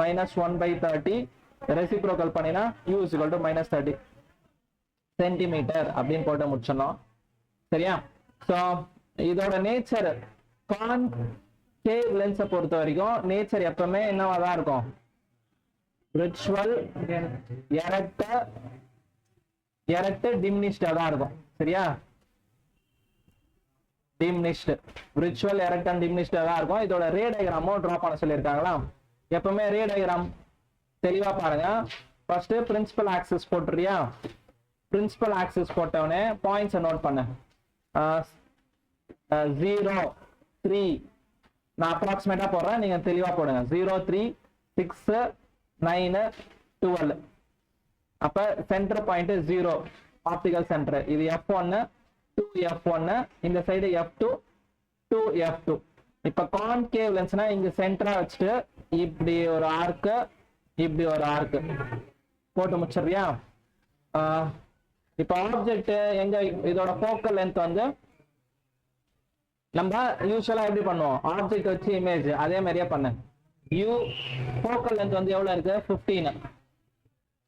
Speaker 1: -1/30. Reciprocal பண்ணினா u is equal to -30 centimetre அப்படின்னு போட்டு முடிச்சிடணும். சரியா? ஸோ இதோட நேச்சர் கான்கேவ் லென்ஸை பொறுத்த வரைக்கும் நேச்சர் எப்பவுமே என்னவா தான் இருக்கும்? விர்ச்சுவல் எரக்ட் டிமினிஷ்டா தான் இருக்கும். சரியா? டிமினிஷ்டு விர்ச்சுவல் எரக்ட் அண்ட் டிமினிஷ்டா தான் இருக்கும். இதோட ரே டயகிராமும் டிரா பண்ண சொல்லியிருக்காங்களா? எப்பவுமே ரே டயகிராம் தெளிவா பாருங்க. ஃபர்ஸ்ட் பிரின்சிபல் ஆக்சிஸ் போட்டுறியா? பிரின்சிபல் ஆக்சிஸ் போட்டவனே பாயிண்ட்ஸை நோட் பண்ண. 0 3 நான் அப்ராக்சிமேட்டா போடுறேன், நீங்க தெளிவா போடுங்க. 0 3 6 9 12. அப்ப சென்டர் பாயிண்ட் 0 ஆப்டிகல் சென்டர். இது f1 2f1, இந்த சைடு f2 2f2. இப்ப கான்கேவ் லென்ஸ்னா இங்க சென்டரா வச்சுட்டு இப்படி ஒரு ஆர்க் இப்படி ஒரு ஆர்க் போட்டு முடிச்சிடுறியா? இப்ப ஆப்ஜெக்ட் எங்க, இதோட ஃபோக்கல் லென்த் வந்து நம்ம யூசுவலா எப்படி பண்ணுவோம்? ஆப்ஜெக்ட் வச்சு இமேஜ் அதே மாதிரியே பண்ணு. ஃபோக்கல் லென்த் வந்து எவ்வளவு இருக்கு?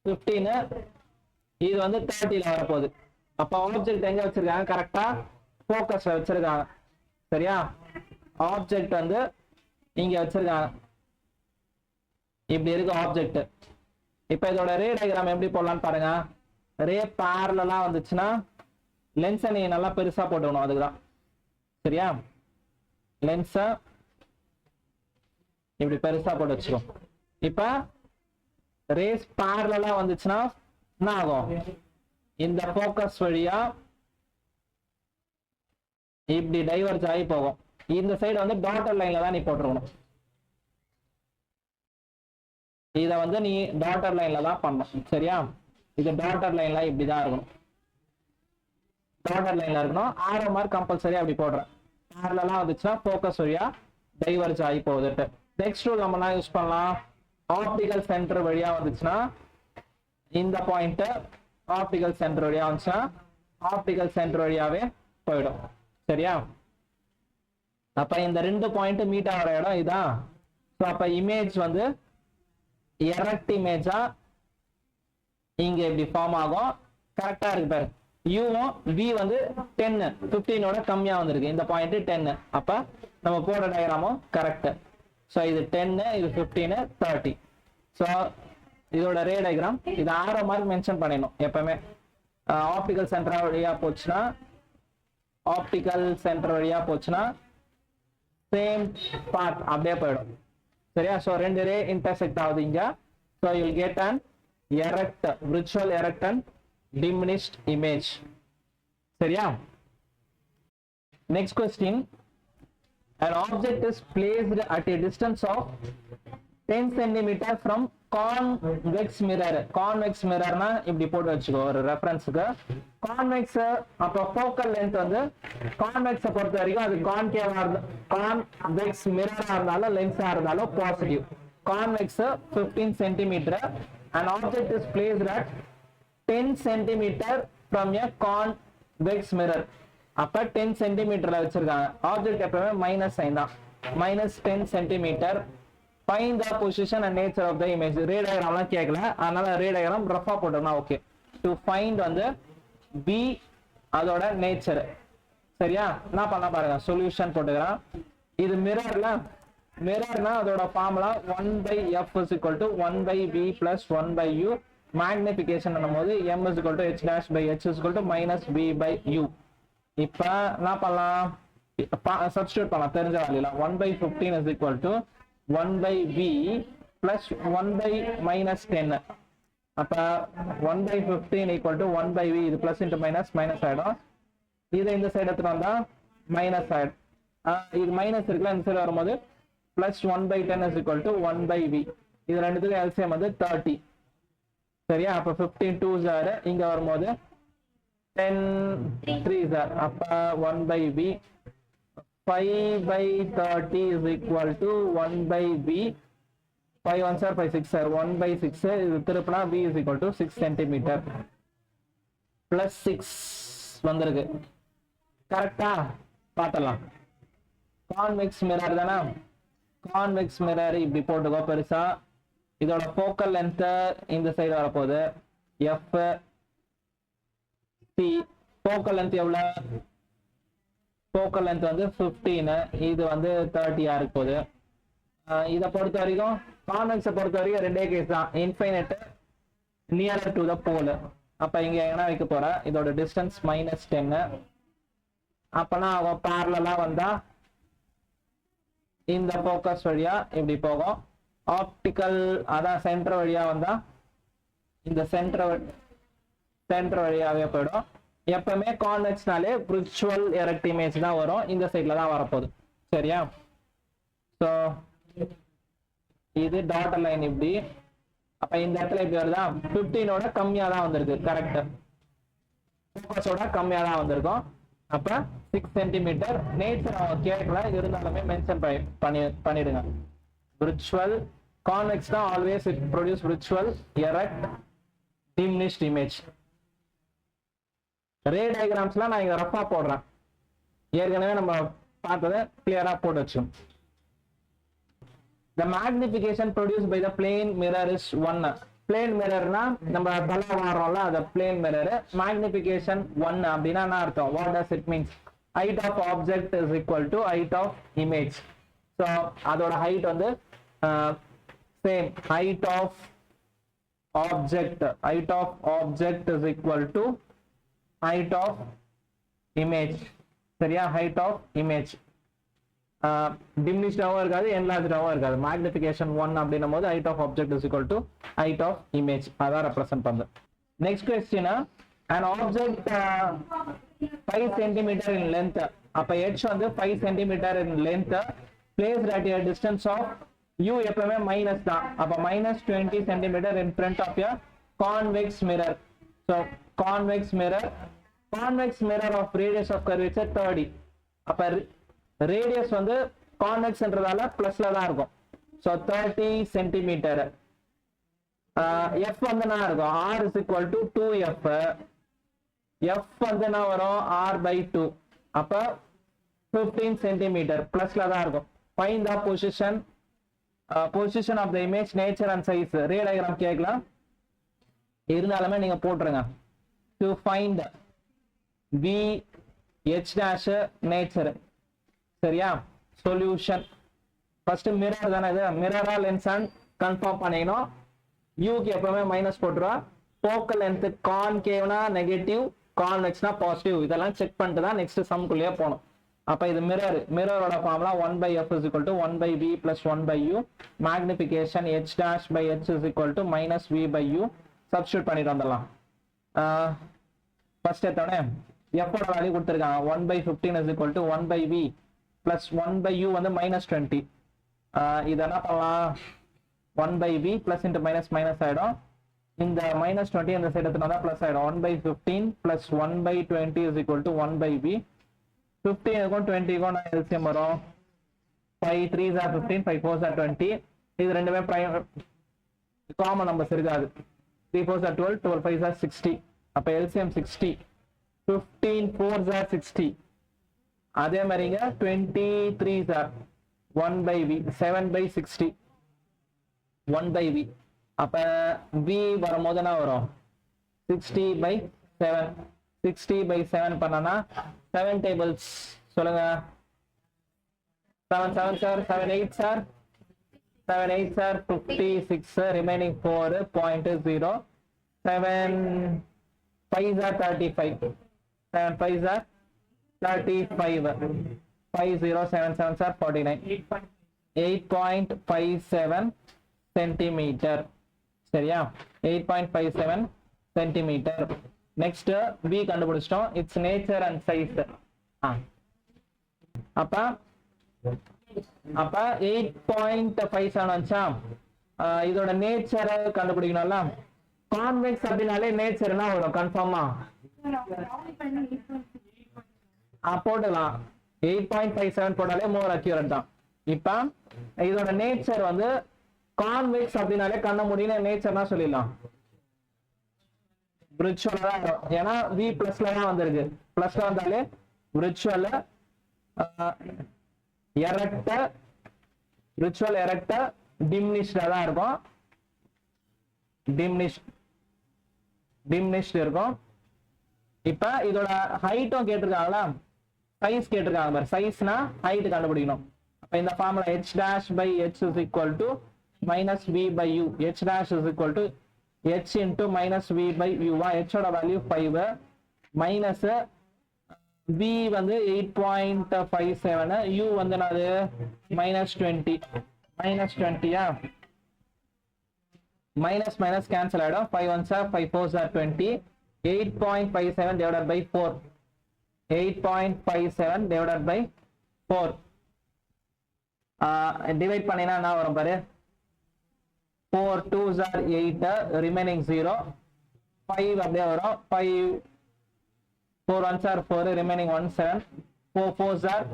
Speaker 1: 15. இது வந்து 30ல வரப்போகுது. அப்ப ஆப்ஜெக்ட் எங்க வச்சிருக்காங்க? கரெக்டா ஃபோக்கஸ்ல வச்சிருக்காங்க. சரியா? ஆப்ஜெக்ட் வந்து இங்க வச்சிருக்காங்க, இப்படி இருக்கு ஆப்ஜெக்ட். இப்ப இதோட ரே டயகிராம் எப்படி போடலாம்னு பாருங்க. ரே பேரலா வந்துச்சுன்னா லென்ஸை நீ நல்லா பெருசா போட்டுக்கணும், அதுக்குதான். சரியா? லென்ஸ இப்படி பெருசா போட்டு வச்சுக்கோ. இப்ப ரேஸ் பேரலா வந்துச்சுன்னா என்ன ஆகும்? இந்த ஃபோக்கஸ் வழியா இப்படி டைவர்ஜ் ஆகி போகும். இந்த சைடு வந்து டாட்டர் லைன்ல தான் நீ போட்டுருக்கணும். இத வந்து நீ டாட்டர் லைன்ல தான் பண்ணணும். சரியா? இது டாட்டர் லைன்ல இப்படிதான் இருக்கணும், டாட்டர் லைன்ல இருக்கணும். ஆரோ மார்க் கம்பல்சரி அப்படி போடுறேன். பேரலா வந்துச்சுன்னா ஃபோக்கஸ் வழியா டைவர்ஜ் ஆகி போகுது. நெக்ஸ்ட் ரூல் நம்ம என்ன யூஸ் பண்ணலாம்? ஆப்டிகல் சென்டர் வழியா வந்துச்சுன்னா இந்த பாயிண்ட் ஆப்டிகல் சென்டர் வழியா வந்துச்சுன்னா ஆப்டிகல் சென்டர் வழியாவே போயிடும். சரியா? அப்ப இந்த 2 பாயிண்ட் மீட் ஆகிற இடம் இதான். ஸோ அப்ப இமேஜ் வந்து எரக்ட் இமேஜா இங்க இப்படி ஃபார்ம் ஆகும். கரெக்டா இருக்கு பாரு. யூவும் v வந்து 10 15ஓட கம்மியா வந்திருக்கு. இந்த பாயிண்ட் 10. அப்ப நம்ம போட டயகிராமும் கரெக்ட். ஸோ இது 10, இது 15 30. ஸோ இதோட ரே டயகிராம் இது ஆரோ மார்க் மென்ஷன் பண்ணிடணும் எப்பவுமே. ஆப்டிகல் சென்டர் வழியா போச்சுன்னா சேம் பார்ட் அப்படியே போயிடும். சரியா? ஸோ 2 ரே இன்டர்செக்ட் ஆகுது இங்க. So you will get an erect virtual erect and diminished image. சரியா? Next question. An object is placed at a distance of 10 cm from convex mirror. Convex mirror na இப்படி போட்டு வச்சுக்கோ ஒரு ரெஃபரன்ஸ்க்கு. Convex அப்ப focal length வந்து convex பொறுத்த வரைக்கும் அது concave convex mirror இருந்தாலும் lens இருந்தாலும் positive. Convex 15 cm. An object is placed at 10 cm from a convex mirror. அப்ப 10 சென்டிமீட்டர்ல வச்சிருக்காங்க. ஆப்ஜெக்ட் எப்பவுமே மைனஸ் சைன் தான். -10 centimetre. Find the position and nature of the image. Ray டயகிராம்லாம் கேட்கல, அதனால ரே டயகிராம் ரஃபா போட்டோம்னா ஓகே. டு ஃபைண்ட் வந்து பி அதோட நேச்சர். சரியா? நான் பண்ண பாருங்க, சொல்யூஷன் போட்டுக்கிறேன். இது மிரர்ல, மிரர்னா அதோட formula 1/f = 1/v + 1/u. Magnification பண்ணும்போது m = h'/h = -v/u. இப்ப என்ன பண்ணலாம், சப்ஸ்டிட்யூட் பண்ணலாம் தெரிஞ்ச வேலையில. 1/15 = 1/v + 1/-10. அப்ப 1/15 = 1/v. இது பிளஸ் இன்டு மைனஸ் மைனஸ் ஆயிடும். இதை இந்த சைடு எடுத்துட்டு வந்தா மைனஸ் ஆயிடும். இது மைனஸ் இருக்குல்ல, இந்த சைடு வரும்போது பிளஸ் 1/10 = 1/v. இது ரெண்டுத்துக்கும் எல்சிஎம் வந்து 30. சரியா? அப்ப 15 2s are இங்க வரும்போது 10 3s are. அப்ப 1/v. 5/30 = 1/v. 5 1s are 5 6 are 1/6. இது திருப்பினா v = 6 cm plus 6 வந்திருக்கு. கரெக்டா? பார்த்தலாம். கான்வெக்ஸ் மிரர் தானே. கான்வெக்ஸ் மிரர் இப்படி போட்டுக்கோ பெருசா. இதோட ஃபோக்கல் லென்த் இந்த சைடு வரப்போகுது f. c ஃபோக்கல் லென்த் எவ்வளவு? ஃபோக்கல் லென்த் வந்து 15. இது வந்து 30 இருக்க போகுது. இதை பொறுத்த வரைக்கும் கான்வெக்ஸை பொறுத்த வரைக்கும் ரெண்டே கேஸ் தான், இன்ஃபைனைட் நியரர் டு த போல். அப்ப இங்க என்ன வைக்க போற, இதோட டிஸ்டன்ஸ் -10. அப்பனா அவன் பேரலா வந்தா இந்த ஃபோக்கஸ் வழியா இப்படி போகும். ஆப்டிக்கல் அதான் சென்டர் வழியா வந்தா இந்த சென்டர் வழியாவே போயிடும். எப்பவுமே கான்வெக்ஸ்னாலே விர்ச்சுவல் எரெக்ட் இமேஜ் தான் வரும், இந்த சைட்ல தான் வரப்போகுது. சரியா? ஸோ இது டாட்டர் லைன் இப்படி. அப்ப இந்த இடத்துல இப்படி வருதா, 15ஓட கம்மியா தான் வந்திருக்கு. கரெக்ட், ஃபோக்கஸோட கம்மியா தான் வந்திருக்கும். அப்ப 6 சென்டிமீட்டர். நேச்சர் அவங்க கேட்கல, இருந்தாலுமே மென்ஷன் பண்ணிடுங்க. விர்ச்சுவல் கான்வெக்ஸ் தான் always it produce virtual erect diminished image. Ray டயகிராம்ஸ்லாம் நான் இங்க ரஃபா போடுறேன், ஏற்கனவே நம்ம பார்த்ததை கிளியரா போட்டு வச்சோம். The magnification produced by the plane mirror is 1. Plane mirror na நம்ம தலை வாரோம்ல, அது plane mirror. Magnification 1 அப்படின்னா என்ன அர்த்தம்? What does it mean? Height of object is equal to height of image. So அதோட height வந்து same. Height of object is equal to height of image. சரியா? height of image diminished-ஆவும் இருக்காது, enlarged-ஆவும் இருக்காது. magnification 1 அப்படின்னும் போது height of object is equal to height of image. அதான் ரெப்ரசன்ட் பண்ணுது. Next question, an object 5 cm in length. அப்ப h வந்து 5 cm in length placed at a distance of u எப்பவுமே மைனஸ் தான். அப்ப -20 cm in front of a convex mirror. So convex mirror of radius of curvature 30. அப்ப ரேடியஸ் வந்து கான்வெக்ஸ்ன்றதால பிளஸ்ல தான் இருக்கும். So 30 centimetre. எஃப் வந்து என்ன இருக்கும்? r is equal to 2f. F வந்து என்ன வரும்? r/2. அப்ப 15 சென்டிமீட்டர் பிளஸ்ல தான் இருக்கும். Find the position of the image, nature and size. Ray diagram கேட்கலாம், இருந்தாலுமே நீங்க போட்டுருங்க. டு ஃபைண்ட் v h' நேச்சர். சரியா? சொல்யூஷன் ஃபர்ஸ்ட் மிரர் தானே, இது மிரரா லென்ஸான்னு கன்ஃபார்ம் பண்ணிக்கணும். யூக்கு எப்பவுமே மைனஸ் போட்டுருவா. ஃபோக்கல் லென்த் கான்கேவ்னா நெகட்டிவ், கான்வெக்ஸ்னா பாசிட்டிவ். இதெல்லாம் செக் பண்ணிட்டு தான் நெக்ஸ்ட் சம்குள்ளேயே போகணும். அப்ப இது மிரரோட formula 1/f is equal to 1/v plus 1/u. Magnification h'/h is equal to -v/u. Substitute பண்ணிட்டு வந்துடலாம். ஃபர்ஸ்ட் எடுத்தோடனே f ஓட வேல்யூ கொடுத்துருக்காங்க 1/15 is equal to 1/v plus 1/u வந்து -20. இது என்ன பண்ணலாம் 1/v plus into minus minus ஆயிடும். இந்த -20 இந்த சைடு எடுத்துனா பிளஸ் ஆயிடும். 1/15 plus 1/20 is equal to 1/v. 15 இருக்கும் 20 இருக்கும் நான் LCM வரும் 5 3s are 15 5 4s are 20. இது ரெண்டுமே காமன் நம்பர்ஸ் இருக்காது. 3 4s are 12 12 5s are 60. அப்ப LCM 60. 15 4s are 60. அதே மாதிரிங்க 23s are 1/v 7/60 1/v. அப்ப v வரும்போது என்ன வரும் 60/7 60/7 பண்ணனா 7 tables சொல்லுங்க 7 7 sir 7 8 sir 7 8 sir 56 remaining 4.0 7 5s are 35 7 5s are 35 5077 sir 49 8.57 centimeter சரியா 8.57 centimeter. Next v கண்டுபிடிச்சிட்டோம். It's nature and size. அப்ப 8.57 வந்துச்சா இதோட நேச்சர் கண்டுபிடிக்கணும்ல. கான்வெக்ஸ் அப்படினாலே நேச்சர் என்ன வரும் கன்ஃபார்மா போடலாம் 8.57 போட்டாலே மோர் அக்யூரேட் தான். இப்ப இதோட நேச்சர் வந்து கான்வெக்ஸ் அப்படினாலே கண்ண முடியும் நேச்சர்னா சொல்லிடலாம் விர்ச்சுவல் தான் வரும். ஏன்னா v பிளஸ்ல தான் வந்திருக்கு. பிளஸ்ல வந்தாலே விர்ச்சுவல் எரெக்ட டிமினிஷ்டா தான் இருக்கும். டிமினிஷ்ட் இருக்கும். இப்ப இதோட ஹைட்டும் கேட்டிருக்காங்களா சைஸ் கேட்டிருக்காங்க பாரு. சைஸ்னா ஹைட் கண்டுபிடிக்கணும். அப்ப இந்த formula h dash by h is equal to minus v by u. h dash is equal to h into minus v by u. h ஓட வேல்யூ 5 மைனஸ் v வந்து 8.57 u வந்து என்னது -20 -20 மைனஸ் மைனஸ் கேன்சல் ஆயிடும். 5 1s are 5 4s are 20. 8.57 divided by 4 8.57 divided by 4 divide பண்ணினா என்ன வரும் பாரு 4 2s are 8 remaining 0 5 அப்படியே வரும் 5 4 1s are 4 remaining 1 7 4 4s are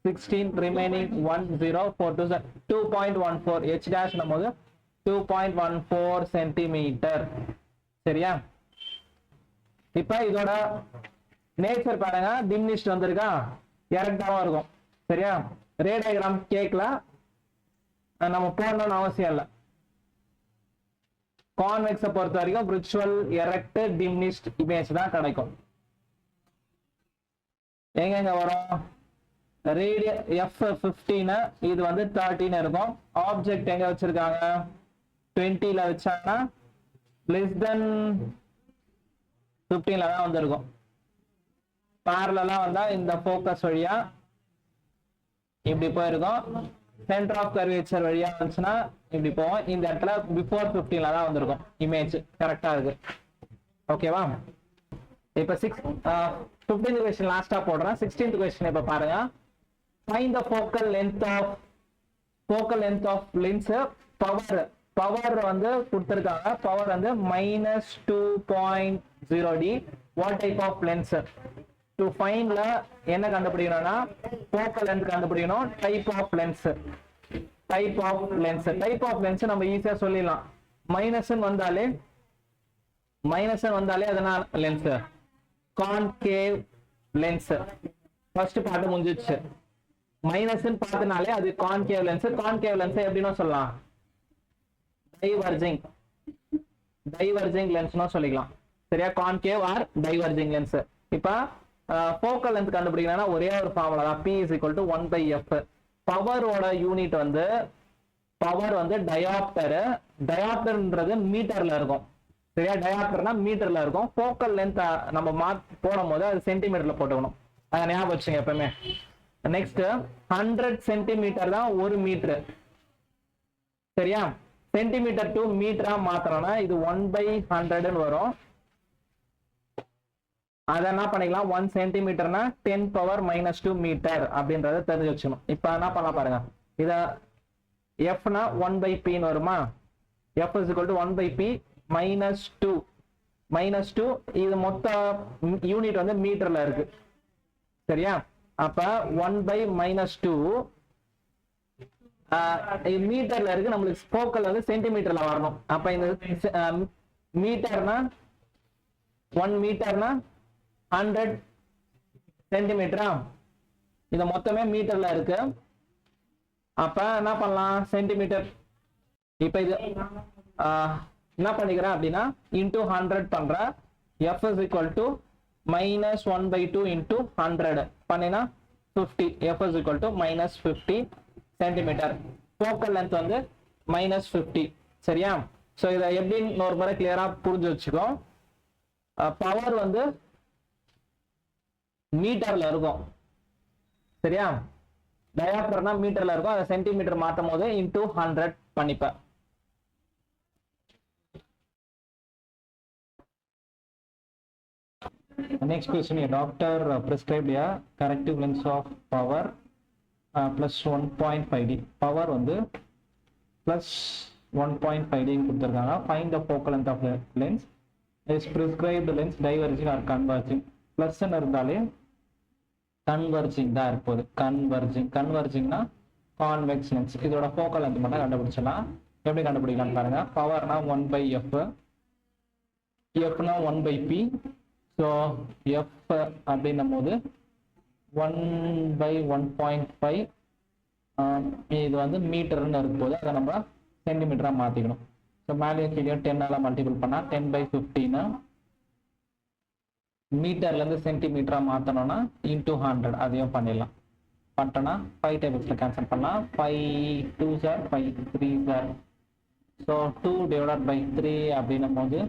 Speaker 1: 16 remaining 1 0 4 2s are 2.14 h dash நமது 2.14 சென்டிமீட்டர் சரியா. இப்ப இதோட நேச்சர் பாருங்க டிமினிஷ்ட் வந்திருக்கா எரெக்டாவா இருக்கும் சரியா. ரே டயகிராம் கேட்கல நம்ம போடணும்னு அவசியம் இல்லை. கான்வெக்ஸை பொறுத்த வரைக்கும் விர்ச்சுவல் எரெக்ட் டிமினிஷ்ட் இமேஜ் தான் கிடைக்கும். எங்க வரும் ரேடியஸ் f15 இது வந்து 13 இருக்கும். ஆப்ஜெக்ட் எங்க வச்சிருக்காங்க 20ல வச்சாங்கன்னா லெஸ் தென் 15ல தான் வந்திருக்கும். parallel வந்தா இந்த ஃபோக்கஸ் வழியா இப்படி போயிருக்கும். சென்டர் ஆஃப் கர்வேச்சர் வழியா வந்துச்சுன்னா இப்படி போவோம். இந்த இடத்துல பிஃபோர் 15ல தான் வந்திருக்கும். இமேஜ் கரெக்டா இருக்கு ஓகேவா. இப்ப 15th கொஸ்டின் லாஸ்டா போடுறேன். 16th கொஸ்டின் இப்ப பாருங்க. Find the focal length of lens. Power வந்து கொடுத்திருக்காங்க. பவர் வந்து -2.0d. What type of lens to ஃபைண்ட்ல என்ன கண்டுபிடிக்கணும்னா ஃபோக்கல் லென்த் கண்டுபிடிக்கணும். டைப் ஆஃப் லென்ஸ் நம்ம ஈஸியா சொல்லிடலாம். மைனஸ் வந்தாலே அதனால lens concave lens first part முடிஞ்சிச்சு. மைனஸ் பார்த்தனாலே அது கான்கேவ் லென்ஸ். கான்கேவ் லென்ஸ் எப்படின்னு சொல்லலாம் டைவர்ஜிங் லென்ஸ்னு சொல்லிக்கலாம் சரியா. Concave or diverging lens. இப்ப ஃபோக்கல் லென்த் கண்டுபிடிக்கணும்னா ஒரே ஒரு ஃபார்முலா தான். P is equal to 1/f. பவரோட யூனிட் வந்து டயாப்டர்ன்றது மீட்டர்ல இருக்கும் சரியா. டயாப்டர்னா மீட்டர்ல இருக்கும். ஃபோக்கல் லென்த் நம்ம போடும் போது அது சென்டிமீட்டர்ல போட்டுக்கணும். அதை ஞாபகம் வச்சுங்க எப்பவுமே. நெக்ஸ்ட் 100 சென்டிமீட்டர் தான் 1 மீட்டர் சரியா. சென்டிமீட்டர் டு மீட்டரா மாத்திரம்னா இது 1/100 வரும். அதை என்ன பண்ணிக்கலாம் 1 சென்டிமீட்டர்னா 10⁻⁻2 மீட்டர் அப்படின்றத தெரிஞ்சு வச்சுக்கணும். இப்போ என்ன பண்ணலாம் பாருங்க, இதை எஃப்னா 1/p வருமா, f is equal to 1/p -2 இது மொத்த யூனிட் வந்து மீட்டர்ல இருக்கு சரியா. அப்ப 1/-2 மீட்டர்ல இருக்கு, நம்மளுக்கு ஸ்போக்கல் வந்து சென்டிமீட்டர்ல வரணும். அப்ப இந்த மீட்டர்னா 1 மீட்டர்னா 100 சென்டிமீட்டரா, இந்த மொத்தமே மீட்டர்ல இருக்கு. அப்ப என்ன பண்ணலாம், சென்டிமீட்டர். இப்ப இது என்ன பண்ணிக்கிறேன் அப்படின்னா இன்டூ 100 பண்ற, f is equal to -1/2 into 100 பண்ணினா 50, f is equal to -50 centimetre. Focal length வந்து -50 சரியா. ஸோ இதை எப்படி இன்னொரு முறை கிளியரா புரிஞ்சு வச்சுக்கோ. பவர் வந்து மீட்டர்ல இருக்கும் சரியா, டயாப்டர்னா மீட்டர்ல இருக்கும், அதை சென்டிமீட்டர் மாற்றும் போது இன்டூ 100 பண்ணிப்பேன். Next question, a doctor prescribed a corrective lens of power plus 1.5D. Power வந்து plus 1.5D கொடுத்திருக்காங்க. Find the focal length of the lens. Is prescribed lens diverging or converging? Plus இருந்தாலே converging தான் இருப்போது. Convergingனா convex lens. இதோட focal length மட்டும் கண்டுபிடிச்சலாம். எப்படி கண்டுபிடிக்கலாம் பாருங்க. பவர்னா 1/f, fனா 1/p. ஸோ எஃப் அப்படின்னும் போது 1/1.5 இது வந்து மீட்டர்னு இருக்கும்போது அதை நம்ம சென்டிமீட்டராக மாற்றிக்கணும். ஸோ மேலே கீழே 10ஆல் மல்டிபிள் பண்ணால் 10/15 மீட்டர்லேருந்து சென்டிமீட்டராக மாற்றணும்னா இன்டூ 100 அதையும் பண்ணிடலாம். பண்ணிட்டோன்னா 5 டேபிள்ஸில் கேன்சல் பண்ணலாம். 5 2s are 5 3s are. So 2/3 அப்படின்னும் போது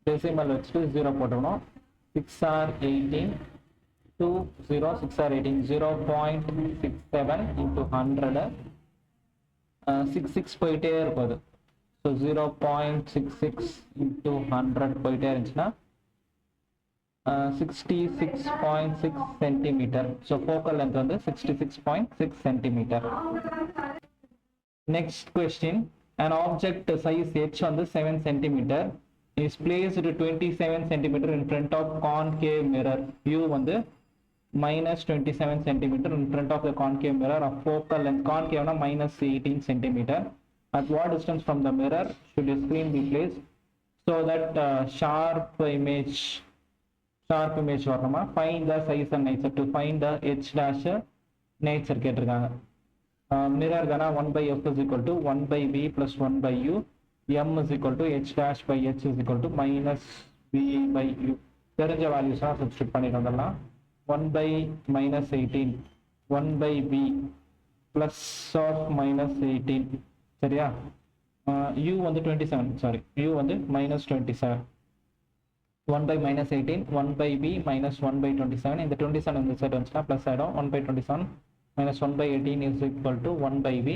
Speaker 1: டெசிமல் வச்சுட்டு 0 போட்டுக்கணும். 6 are 18 2 0 6 are 18 0.67 into 100 66 போயிட்டே இருப்பது. ஸோ 0.66 into 100 போயிட்டே இருந்துச்சுன்னா 66.6 சென்டிமீட்டர். ஸோ ஃபோக்கல் லென்த் வந்து 66.6 centimetre. Next question, an object size h வந்து 7 centimetre is placed 27 cm in front of concave mirror. U வந்து -27 cm in front of the concave mirror of focal length. Concave na -18 cm. At what distance from the mirror should a screen be placed so that sharp image வரணுமா? Find the size and nature. To find the h dash nature கேட்டிருக்காங்க. Mirror தானா 1/f is equal to 1/v plus 1/u. m is equal to h dash by h is equal to -v/u. தெரிஞ்ச வேல்யூஸா சப்ஸ்டிட் பண்ணிட்டு வந்துடலாம். 1/-18 1/v plus of -18 சரியா. u வந்து 27 சாரி u வந்து -27 1/-18 1/v minus 1/27. இந்த 27 இந்த சைடு வந்துச்சுன்னா ப்ளஸ் ஆகிடும். 1/27 minus 1/18 is equal to 1/v.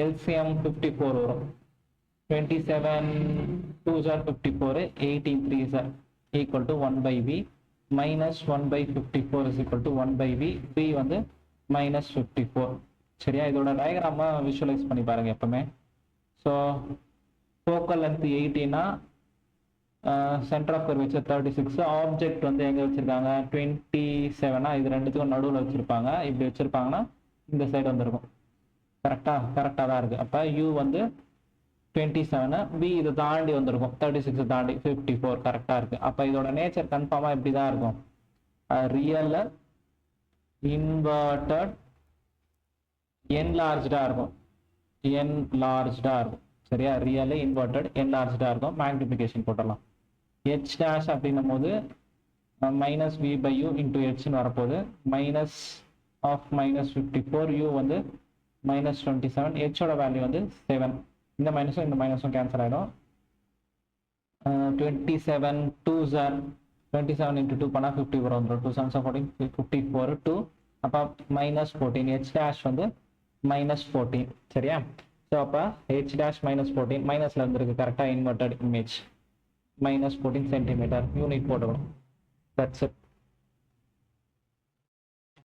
Speaker 1: LCM 54 வரும். 27 2s are 54 18 3s are equal to 1/v minus 1/54 is equal to 1/v. v வந்து -54 சரியா. இதோட டயக்ராம விஷுவலைஸ் பண்ணி பாருங்க எப்பவுமே. ஸோ ஃபோக்கல் லென்த் 80னா சென்டர் ஆஃப் கர்வேச்சர் 36. ஆப்ஜெக்ட் வந்து எங்க வச்சிருக்காங்க 27. இது ரெண்டுத்துக்கும் நடுவில் வச்சிருப்பாங்க. இப்படி வச்சிருப்பாங்கன்னா இந்த சைடு வந்துருக்கும். கரெக்டாக தான் இருக்கு. அப்போ u வந்து 27, b இது தாண்டி வந்திருக்கும் 36 தாண்டி 54 கரெக்டாக இருக்கு. அப்போ இதோட நேச்சர் கன்ஃபார்மாக இப்படி தான் இருக்கும். ரியல் இன்வெர்டட் என்லார்ஜ்டா இருக்கும். சரியா. ரியல் இன்வெர்டட் என்லார்ஜ்டா இருக்கும். மேக்னிஃபிகேஷன் போட்டுடலாம். h dash அப்படின்னும் போது -v/u into hன்னு வரப்போகுது. மைனஸ் ஆஃப் -54 u வந்து -27 h ஓட வேல்யூ வந்து 7. இந்த மைனஸும் இந்த மைனஸும் கேன்சல் ஆகிடும். 27 2s are 27 into 2 பண்ணால் 50 வரும். 2 7 14 54 2 அப்போ -14 h dash வந்து -14 சரியா. ஸோ அப்போ h dash -14 மைனஸில் இருந்திருக்கு கரெக்டாக இன்வெர்டட் இமேஜ் -14 சென்டிமீட்டர் யூனிட் போட்டுக்கணும். That's it.